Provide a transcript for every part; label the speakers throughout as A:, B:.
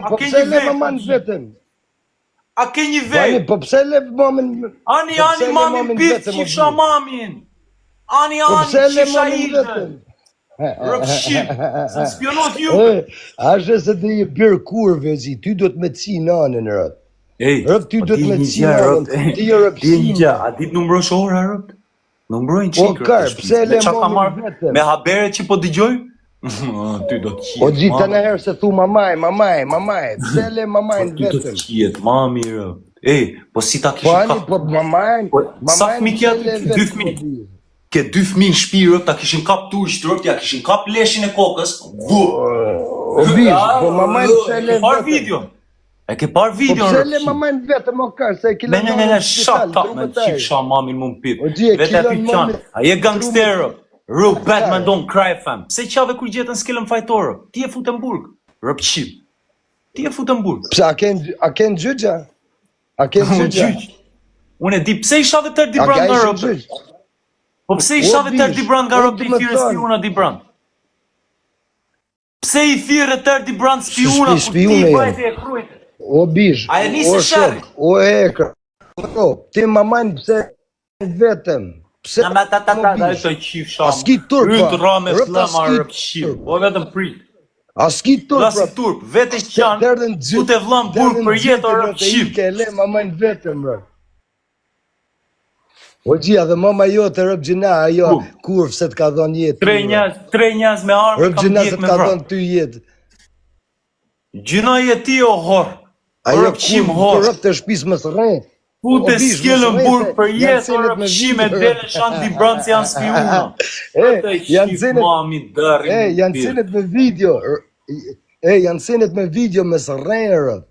A: Po pse le maman vetëm?
B: A ke një
A: Vani,
B: vej?
A: po pse le mamin?
B: Ani mamin pith qifsha mamin. Ani
A: Po pse le
B: qifsha
A: mamin
B: ishën.
A: vetëm?
B: Rëpshim, se spionot ju.
A: Ashe se të je birë kurve, zi, ty do të me ci nanën, rët.
B: Ej,
A: Rët, ty do të me ci nanën, ti je rëpshim.
B: A dit numrosh ora, rët? Numrojnë
A: Po
B: qikë,
A: kar, pse le mamin vetëm?
B: Me habere që po dëgjoj? Ty do të qiet,
A: O gji, të në herë se thu mamaj, pse le mamajnë
B: ty do
A: vetëm?
B: të qiet, mami, rët. Ej, po si ta
A: Po
B: kishin
A: ani, po mamajnë,
B: sa fëmijë janë? 2 fëmijë. Ke 2 fëmijë në shtëpi, rët, ta kishin kap turqt, rët, ja kishin kap leshin e kokës.
A: O bish, po mamajnë pse le
B: Ke par
A: vetëm?
B: video? E ke par
A: Po
B: video,
A: pse
B: rët?
A: le mamajnë vetëm, o kar, se e kile
B: Ne, shut up, man, qifsha mamin më mpit.
A: O gji, e
B: Vete
A: kilon
B: aty qanë,
A: mamin-
B: a je gangster, rët. Real Batman don't cry, fam. Se qave kur gjetën skillën fajtorë? Ti e futë në burg. Rëpqip. Ti e futë në burg.
A: Pse a ken gjyqja? A ken gjyqja?
B: Unë e di pse i shave tërë di
A: A
B: brand
A: ka
B: nga
A: ishë
B: rëpë.
A: gjyq?
B: Po pse i shave tërë di brand nga
A: o,
B: rëpë
A: ti
B: i
A: më
B: thire
A: thonë.
B: spiuna di brand? Pse i thire tërë di brand spiuna ku ti
A: spiune
B: i
A: janë.
B: bajte e krujte?
A: O bish,
B: A e nisi
A: o
B: sherri?
A: shok, o ekër. O, ti mamajnë pse vetëm. Pse
B: Na me ta
A: bish?
B: të qif shama.
A: A s'ki turp,
B: Rytë
A: pa.
B: rame
A: Rëpë,
B: slama
A: s'ki
B: rëpqip.
A: turp.
B: O vetëm prit.
A: A s'ki turp,
B: Lasi turp, vete qanë,
A: Derdhen
B: ku te vlan burg për jetë o rëpqip.
A: Ke le mamajnë vetëm, rë. O gjia dhe mama jo të rëpë gjina, ajo kurv se të ka dhonë jetë.
B: Tre njaz me armë
A: Rëpë
B: kam
A: gjina se
B: djek
A: të
B: me
A: ka
B: vrap.
A: dhonë ty jetë.
B: Gjina je ti o hor.
A: Ajo
B: Rëpqim
A: kurv
B: hor.
A: të rëpë të shpisë më së rejnë.
B: Pute
A: bish,
B: skillën
A: mos
B: burg
A: rrejte,
B: për
A: janë
B: jetë o
A: senet me
B: rëpqim e
A: video.
B: dele shanë di branë si janë spiuna.
A: Janë senet,
B: Mami dërri.
A: janë senet me video. Janë senet me video me së rejnë, rëpë.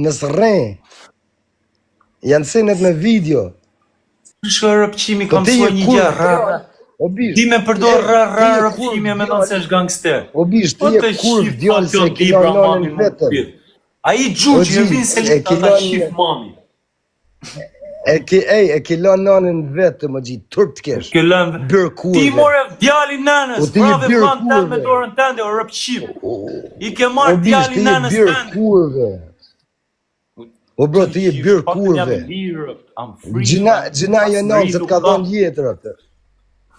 A: Në së rejnë. Janë senet me video.
B: Shko rëpqimi kam
A: ti je
B: suaj një
A: kurv,
B: gjë.
A: O bish,
B: Di me përdor
A: ti je
B: rëpqimi e me
A: kurv,
B: nëse është gangster.
A: O bish, ti je kurv djallë se e kilon nonën vetëm.
B: A i gjuqë,
A: O,
B: e vinë se
A: e
B: leta ta
A: kilon-
B: shif mami.
A: E kilon nonën vetëm, o gji, turp të kesh.
B: Këllën,
A: Bërë kurve.
B: ti more djali nënës,
A: O, ti je
B: brave
A: birë
B: flan tënë me
A: kurve.
B: dorën tënde o rëpqim. I ke
A: O
B: marrë
A: bish,
B: djali
A: ti je
B: nënës
A: birë
B: tënde.
A: kurve. O bro, ti je birë kurve. Gjina jo nënë se të ka dhonë jetër atë.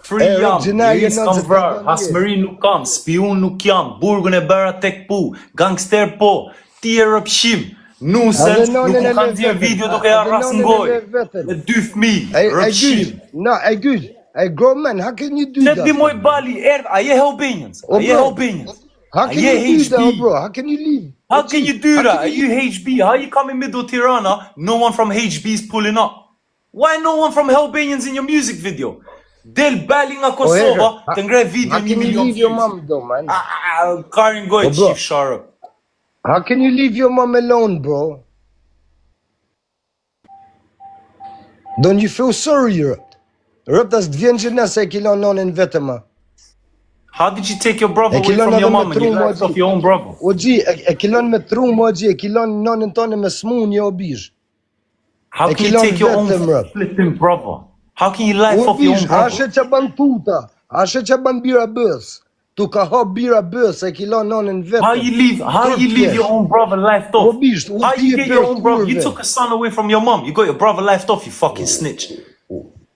B: Free
A: E,
B: jam,
A: gjina
B: liris
A: jo
B: kam
A: nënë se
B: vrarë,
A: të ka
B: hasmëri nuk kam, spiun nuk jam, burgën e bëra tek pu, gangster po, ti e rëpqim, nusen,
A: Adhe
B: nuk
A: nonën
B: u
A: e
B: kanë
A: le
B: dhjerë
A: vetëm,
B: video duke
A: adhe
B: ja ras
A: nonën e
B: ngoj,
A: le vetëm.
B: me 2 fëmijë,
A: Hey,
B: rëpqim.
A: hey, grown man, how can you do
B: Ne
A: that?
B: di moj bali, a je Albanians,
A: O,
B: a je
A: bro.
B: Albanians,
A: How
B: a
A: can
B: je
A: you do that,
B: HB,
A: bro? How can you leave?
B: how can you do that, are you HB, how you come in middle Tirana, no one from HB is pulling up, why no one from Albanians in your music video? Del bali nga Kosova, të ngre video
A: How
B: 1
A: can you
B: milion
A: leave your
B: views.
A: mom though, man?
B: Karin goj,
A: O, bro.
B: qif sharë.
A: How can you leave your mom alone, bro? Don't you feel sorry, Rëpt? Rëpt as të vjen që nëse e kilon nonën vetëm, ma.
B: How did you take your brother
A: E
B: away
A: kilon
B: from your
A: edhe me
B: mom and you
A: tru,
B: left
A: mo,
B: off your own brother?
A: O gji, e kilon me trumë, o gji, e kilon nonën tonë me smunje, o bish.
B: How
A: E
B: can you
A: kilon
B: take your own
A: vetëm, rap.
B: flipping brother? How can you life
A: O
B: off your own
A: bish,
B: brother?
A: ashe që ban tuta, ashe që ban bira bës. Tu ka hap bira bës, e kilon nonën vetëm.
B: How you leave your own brother left
A: O
B: off?
A: bish,
B: How
A: ti
B: you
A: e
B: get your
A: bërë
B: own brother? You
A: kurve.
B: took a son away from your mom. You got your brother left off, you fucking snitch.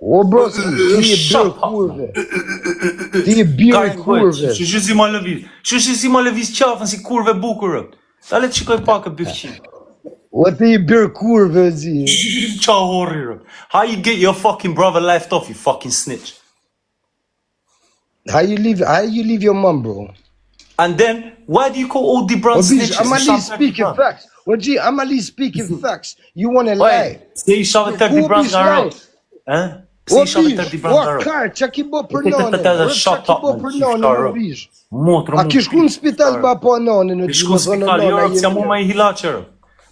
A: O bro, ti e
B: Shut
A: bërë
B: up,
A: kurve. Ti e bërë kurve.
B: Që si ma lëviz. Që si ma lëviz qafën si kurve bukurët. Ta le të shikoj pak e byfqim.
A: O ti e bërë kurve, zi.
B: Qa horri rë. How you get your fucking brother left off, you fucking snitch.
A: How you leave your mom, bro?
B: And then, why do you call all the brand
A: O bish,
B: snitches?
A: I'm at least speaking facts. O gji, I'm at least speaking facts. You wanna lie.
B: Se i shave tërë di brand nga rëmë. Se
A: O
B: i shave
A: bish,
B: tërë di brand nga
A: o
B: rëmë.
A: kar, që ki bo për
B: Te- te-
A: nonën?
B: te- te-
A: Rëp,
B: shut
A: që ki
B: up,
A: bo
B: man,
A: për
B: qiftar,
A: nonën,
B: rëp.
A: o bish?
B: Motru
A: A kish ku në spital ba po nonën?
B: Kish ku në spital, jo rëmë, si mu ma i hilaqërë.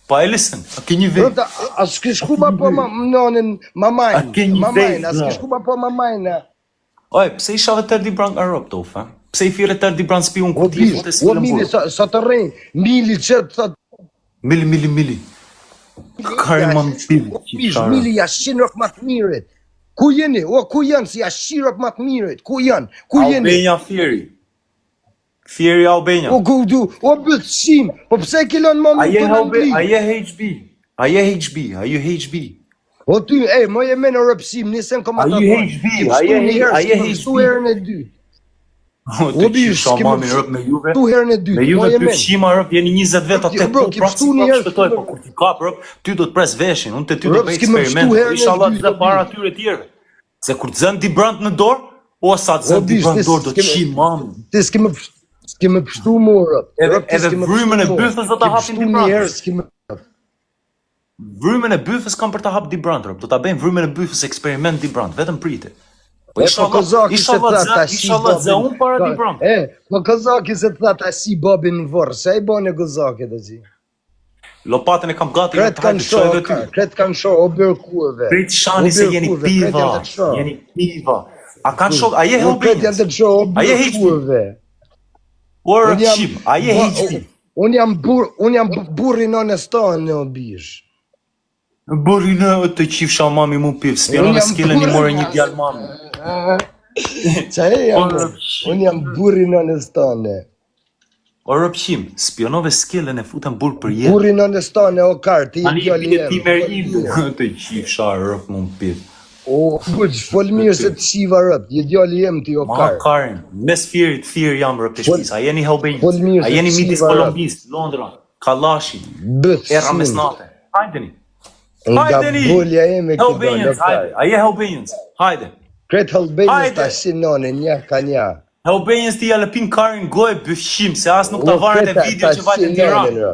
B: Pa e listen, a ke një vej.
A: Rëp, a s'kish ku ba po nonën mamajnë?
B: A ke një vej,
A: A s'kish ku ba po mamajnë?
B: Oj, pse i shave tërë di brand nga rëmë, to, fa? Pse i fire tërë di brand spion
A: O
B: ku ti e
A: bish,
B: fute
A: o
B: si
A: mili,
B: lëmburë?
A: sa të rejnë, mili që të thot,
B: Mili. Karin ma më pili,
A: bish, mili jashin rëp ma të mirit. Ku jeni? O, ku janë si jashin rëp ma të mirit? Ku janë? Ku jeni?
B: Albania Fieri. Fieri Albania.
A: O bëtësim, po pse kilon më
B: A
A: më
B: je
A: të nëndri?
B: A je HB? A je HB? A ju HB?
A: O ty, mo je me në rëpsim, nisen
B: A ju HB? A je
A: Kështu
B: HB?
A: herën e dytë.
B: Të qisha mami rëp me Juve.
A: Kështu herën e dytë.
B: Me Juve të fshima rëp, jeni 20 veta të
A: bro,
B: po praksi
A: kështu një
B: prap
A: herë
B: shpëtoj,
A: s'ke
B: po kur ti kap rëp, ty do të pres veshin, unë te ty do
A: Rëp,
B: bëj
A: s'ke më
B: eksperiment,
A: pështu herën e
B: inshallah
A: dytë,
B: të
A: o
B: para
A: bi.
B: tyre tjerëve. Se kur të zën di brand në dorë, o sa të zën di
A: bish,
B: brand
A: ti
B: në dorë do të
A: s'ke-
B: qim mami.
A: Ti s'ke më pështu mu, rëp.
B: Edhe vrymën e bythës do ta hapin di
A: Një
B: brand.
A: herë s'ke më...
B: Vrymën e bythës kam për ta hap di brand rëp, do ta bëjmë vrymën e bythës eksperiment di brand, vetëm prite. Po inshallah zë unë para di brand.
A: Po Kozaki se të thata si babin në vorë, se i bane Kozaki dhe zi.
B: Lopatën e kam gati,
A: Kretë kanë shoh, o bërkuve.
B: Prit shani se jeni piva, jeni piva. A kanë shoh, a je
A: Kretë janë të
B: Helbinjës?
A: shoh, o
B: A je HB?
A: bërkuve.
B: O rëqim, a je HB?
A: Unë jam burri në nëstanë në obish.
B: Bëri në të qifsha mami mu piv, spjerove skillën i more një djalë mami.
A: Qa e jam, unë jam burri në nëstanë.
B: O rëpqim, spionove skillën e futën burë për jetë.
A: Burri në nëstanë, o kartë,
B: Ani i pite ti merë idu. Të qifsha rëp mu piv.
A: O, buq, fol mirë se të shiva rëp, je djali jem ti o
B: Ma
A: kartë.
B: Karin, mes fjerit thirë jam rëp të shpis, a jeni
A: Fol
B: Helbinjës,
A: mirë
B: a
A: se
B: jeni
A: të
B: midis
A: shiva rëp.
B: Kolombis, Londra, Kalashi, era mesnate. Hajdeni.
A: Nga
B: Hajdeni!
A: bulja e me këtë
B: Helbinjës, hajde. A je Helbinjës? Hajde.
A: Kretë Helbinjës
B: Hajde.
A: ta sinone, një ka një.
B: Helbinjës ti jalëpin Karin gojë bëfshim, se as nuk ta varet e video që vajtë në Tiranë.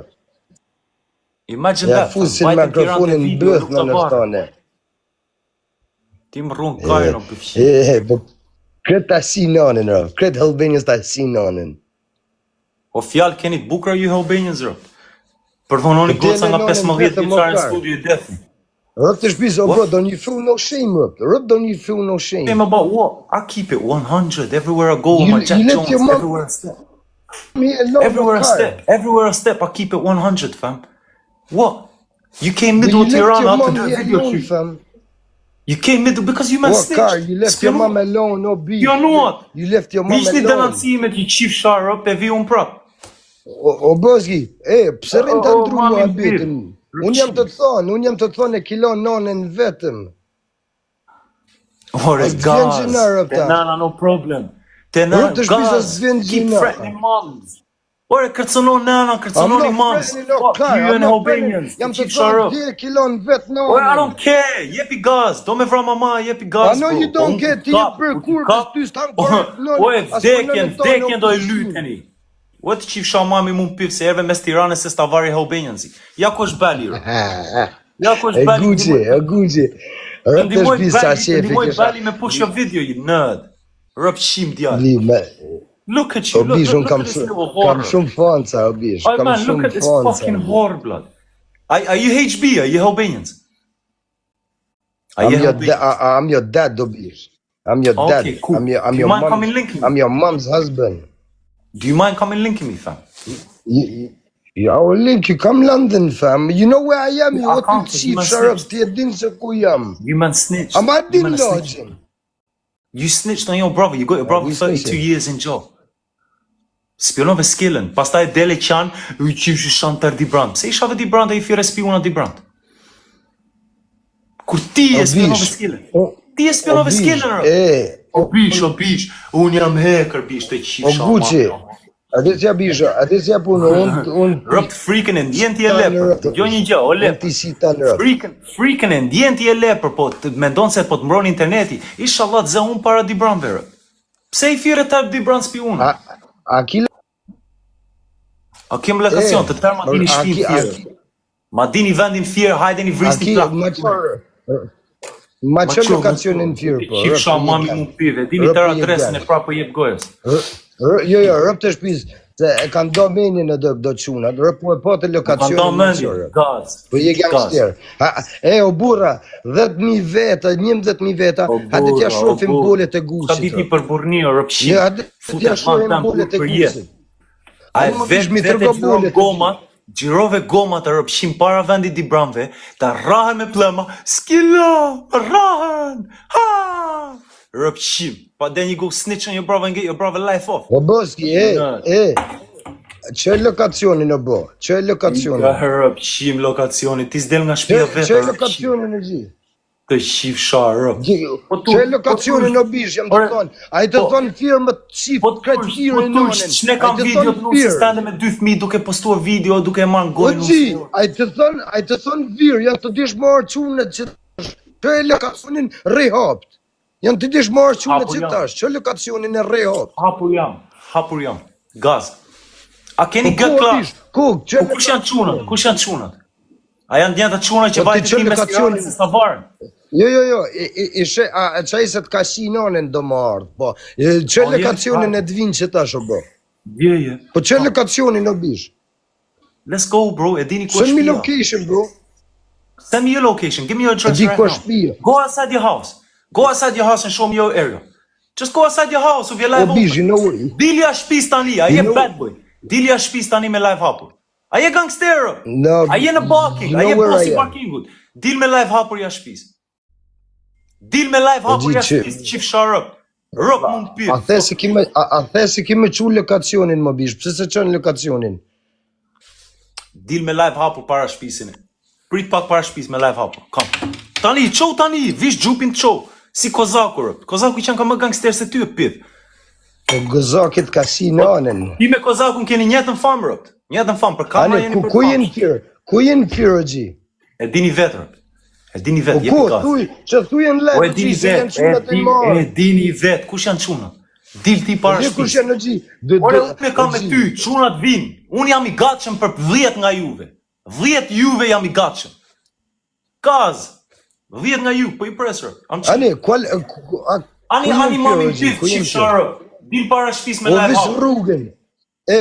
B: Imagine
A: Ja
B: that,
A: fusin
B: vajtë në Tiranë të
A: mikrofonin
B: video,
A: bëth
B: nuk
A: në
B: ta varet.
A: nëstane.
B: Ti më rrunë Karin o bëfshim.
A: Po kretë ta sinonin, rëp. Kretë Helbinjës ta sinonin.
B: O fjalë keni të bukra ju Helbinjës, rëp. Përvononi
A: Po
B: goca nga
A: tele
B: 15
A: nonin
B: vjeçare në
A: vetëm
B: studio i dethi.
A: Rëp të shpisë, o bro, do një fill no shame, rëp. Rëp do një fill no
B: Hey,
A: shame.
B: my boy, what? I keep it 100 everywhere I go.
A: You-
B: My Jack
A: you let
B: Jones,
A: your mom-
B: everywhere I step.
A: Me alone,
B: Everywhere I step, I keep it 100, fam. What? You came middle
A: You
B: of
A: left your
B: Tirana to
A: mom
B: do a
A: here
B: video
A: alone,
B: shoot.
A: fam.
B: You came middle because you man
A: What car?
B: snitched.
A: You left your mom alone, no beef.
B: You know what?
A: You left your mom
B: Mish një
A: alone.
B: denancime t'ju qif sharë up e vi unë prap.
A: O Bozgi, pse rrin të ndru
B: mami,
A: mua bitin? Unë jam të thonë e kilon nonën vetëm.
B: Ore,
A: As t'vjen gjinarë,
B: gaz.
A: ta.
B: Tenana, no problem. Tenana,
A: Rrët të shpisa
B: gaz.
A: s'vjen
B: Keep
A: gjinarë.
B: threatening moms. Ore, kërcënon nana, kërcënoni moms. Fuck you and Albanians.
A: Jam të
B: Qif sharë
A: thonë
B: up.
A: 10 kilon vetë nonën.
B: Ore, I don't care. Jepi gaz. Do me vra mama, jepi gaz.
A: I know
B: bro.
A: you don't
B: Unë
A: get ti
B: kap,
A: për
B: unë
A: kur
B: kap.
A: ty s'tan korrekt nonën.
B: Oe,
A: as për
B: vdekjen,
A: nonën tonë,
B: vdekjen do e
A: nuk
B: lyteni. O të qif shamami mu piv se erve mes Tiranës se sta vari Helbinjansi. Ja ku është bali, ro. Ja ku është
A: E
B: bali.
A: guqi. Rëp të
B: Ndimoj
A: shpisa
B: bali,
A: shefi
B: ndimoj
A: kisha.
B: bali me push your video, you nerd. Rëp shim djallë.
A: Li, me...
B: Look at
A: O
B: you, look,
A: bish,
B: look,
A: unë
B: look at this little horror.
A: kam shumë fanca, o bish.
B: Oh
A: Kam
B: man, look
A: shumë
B: at this
A: fanca.
B: fucking horror, blood. Are you HB? Are you Helbinjans? Are you Helbinjans?
A: I'm your dad, o bish. I'm your dad.
B: Okay, cool.
A: I'm
B: Do you
A: your
B: mind
A: mom.
B: coming linking me?
A: I'm your mom's husband.
B: Do you mind coming linking me, fam?
A: I will link you. Come London, fam. You know where I am. You
B: I
A: want
B: can't,
A: to
B: you
A: see
B: must
A: Sharab
B: snitch.
A: ti e din se ku jam.
B: You man snitched.
A: I'm at
B: You
A: din
B: man a snitch.
A: lodging.
B: You snitched on your brother. You got your brother
A: we
B: 32
A: snitching.
B: years in jail. Spionove skillën. Pastaj dele qanë, u qifshu shanë tër di brand. Pse i shave di brand e i fire spiona di brand? Kur ti e spionove
A: bish.
B: skillën. Ti e spionove skillën, rë. O bish. Unë jam hacker, bish, të
A: O
B: qifsha.
A: Gucci. Adesja bisha, adesja punë, unë
B: Rëpt frikën e ndjen ti e lepër. Jo një gjë, o lepër.
A: ti si ta lërë.
B: Frikën e ndjen ti e lepër, po të mendon se po të mbron interneti. Inshallah të zë unë para di brandve, rë. Pse i fire të di brand spionë?
A: A kila...
B: A kem lokacion të tërë ma dini shpim fjerë. Ma dini vendin fjerë, hajde një vrisni plak.
A: Ma që lokacionin fjerë, po.
B: Qifsha mami mu pive, dini tërë adresën e prapë jep gojës.
A: Jo, rëp të shpis, se e kanë do menjë në do qunat, rëp po e po të
B: Kanë
A: lokacionin
B: do
A: në
B: mendje,
A: qërë.
B: gaz.
A: Po je gangster. O burra, 10.000 veta, 11.000 veta, hajde t'ja shofim bolet e
B: Ka
A: gushit.
B: diti për burnio, rëpshim.
A: Jo, hajde t'ja shofim bolet e gushit.
B: A e
A: Mo bish mi
B: vetë
A: tërgo
B: gjirove
A: bolet.
B: gomat, gjirove gomat të rëpshim para vendit di bramve, të rahen me plema, skilla, rahen, ha! Rëpshim. But then you go snitch on your brother and get your brother life off.
A: O boski, Çë lokacionin o bo? Çë lokacionin?
B: Nga rëpshim lokacionin, ti s'del nga shtëpia vetë.
A: Çë lokacionin e gji?
B: Të shif sharë.
A: Çë lokacionin o bish, jam të thonë. Ai të thonë firmë të shif kretë firën nonin.
B: Ç'ne kam video të nuk si stande me 2 fëmijë duke postuar video, duke marrë gojën.
A: O gji, ai të thonë virë, janë të dishmarë qunet që çë lokacionin rehapt. Janë të dishmarë qunet që tash, çë lokacionin e rehapt.
B: Hapur jam. Gaz. A keni gët klash? Kush janë çunat? Kush janë çunat? A janë djenta çuna që vajtë ti me skionit se sa varën?
A: Jo, ishe, qaj se të kasinonin do më ardhë, po, që lokacionin e dvinë që tash o bro?
B: Vjeje.
A: Po që lokacionin o bish?
B: Let's go bro, e dini ku
A: Send me
B: shpia.
A: location bro.
B: Send me your location, give me your address
A: Di
B: right
A: ku
B: now.
A: shpia.
B: Go outside your house. Go outside your house and show me your area. Just go outside your house with your live
A: O bish, you
B: open.
A: know what?
B: Dilja shtëpis tani, a je bad boy. Dilja shtëpis tani me live hapur. A je gangster?
A: No,
B: A je në parking,
A: you
B: a je
A: know where
B: bosi
A: I am.
B: parkingut. Dil me live hapur ja shtëpis. Dil me live hapur ja shtëpis, qif sharëp. Rëp mund të
A: A the se kime qu lokacionin më bish, pse se qënë lokacionin?
B: Dil me live hapur para shtëpisin. Prit pak para shtëpis me live hapur. Kom. Tani, vish gjupin të qow. Si Kozaku rëp. Kozaku i qenë ka më gangster se ty e pith.
A: Po gëzakit kasinonin.
B: Ti me Kozakun keni njëtën famë rëp. Njëtën famë, për kama jeni për
A: Ku jenë firë? Ku jenë firë o gji?
B: E dini vetë rëp. E dini vetë,
A: Po
B: jepi
A: ku,
B: gaz.
A: që thuj e në
B: O e
A: letë,
B: dini
A: gji, se janë
B: vetë,
A: qunat e marë.
B: e dini vetë, kush janë çunat? Dil ti para
A: Kush
B: shtëpis.
A: janë o gji?
B: Ore, unë kam me ty, çunat vinë. Unë jam i gatshëm për 10 nga juve. 10 juve jam i gatshëm. Gaz. 10 nga ju, po i presër. Ani mami gjithë qif sharë. Dil para shtëpis me
A: O
B: live
A: vis
B: hapur.
A: rrugën.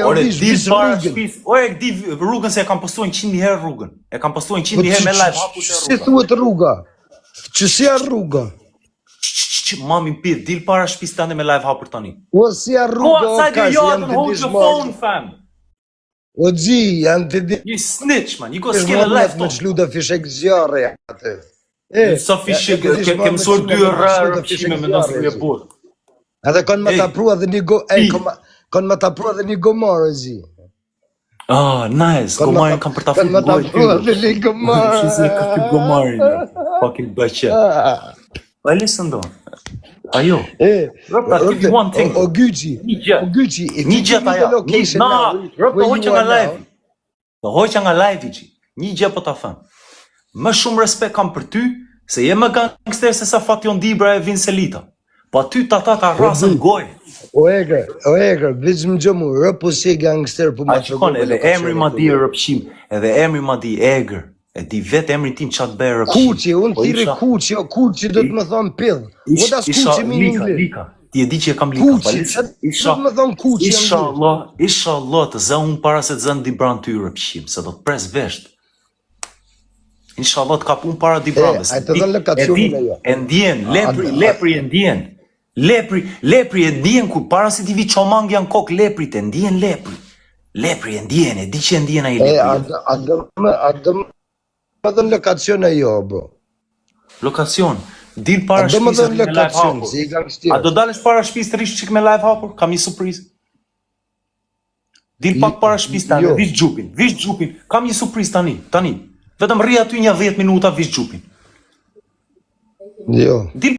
B: Ore,
A: vis
B: dil para
A: rrugën.
B: shtëpis. Ore, di rrugën se e kam postuar 100 herë rrugën. E kam postuar 100 herë me live hapur te
A: Si
B: rruga.
A: thuhet rruga? Që si a rruga?
B: Mami mpith, dil para shtëpis tande me live hapur tani.
A: O si a
B: Go
A: rruga o
B: outside
A: ka
B: your
A: se
B: yard
A: janë
B: and
A: të
B: hold your phone,
A: dishmarë.
B: fam.
A: O gji, janë të
B: You snitch, man. You go
A: dishmarë.
B: skin a life
A: Me
B: top.
A: qlu dhe fishek zjarë atë.
B: Sa fishek, ke mësuar 2 rrë rëpshime me nësë me burë.
A: Edhe kanë më ta prua dhe një go... kanë më ta prua dhe një gomarë, zi.
B: Ah, nice. Gomarin kam për ta
A: Kanë më ta prua dhe një gomarë.
B: Shise ka këtë gomarin. Fucking bëqe. Pa listen do. Ajo. Rëpta, give you one thing.
A: O Gyqi.
B: Një gjë.
A: O Gyqi.
B: Një gjë ta ja. Rëpta, hoqë nga live. Të hoqë nga live i që. Një gjë po ta thënë. Më shumë respekt kam për ty, se je më gangster se sa Fation Dibra e Vincelita. Po aty ta rasën gojë.
A: O egrë, vizë më gjëmu, rëpo si e gangster për
B: A
A: më
B: që konë, edhe emri ma di rëpshim, edhe emri ma di egrë, e di vetë emrin tim qatë bërë rëpshim.
A: Kuqi, unë tiri kuqi, o kuqi do të më thonë pidhë. O das kuqi minë inglisht.
B: Lika, ti e di që e kam lika.
A: Kuqi, që do të më thonë kuqi anglisht.
B: Inshallah të zë unë para se të zënë Dibran ty rëpshim, se do të pres vesht. Inshallah të kap unë para Dibranës.
A: A të dhënë lokacionin e jo.
B: E ndjen, lepri e ndjen. Lepri e ndjen ku para se ti vi qomang janë kok leprit e ndjen lepri. Lepri e ndjen, e di që e ndjen a i lepri.
A: A do më dhënë lokacion e jo, bro.
B: Lokacion, dil para
A: A do më
B: shpisë
A: dhënë
B: me live
A: lokacion,
B: hapur.
A: si i gangster.
B: A do dales para shpisë të rish qik me live hapur? Kam një surprizë. Dil pak para shpisë tani,
A: Jo.
B: vish gjupin. Kam një surprizë tani. Vetëm rri aty një 10 minuta, vish gjupin.
A: Jo.
B: Dil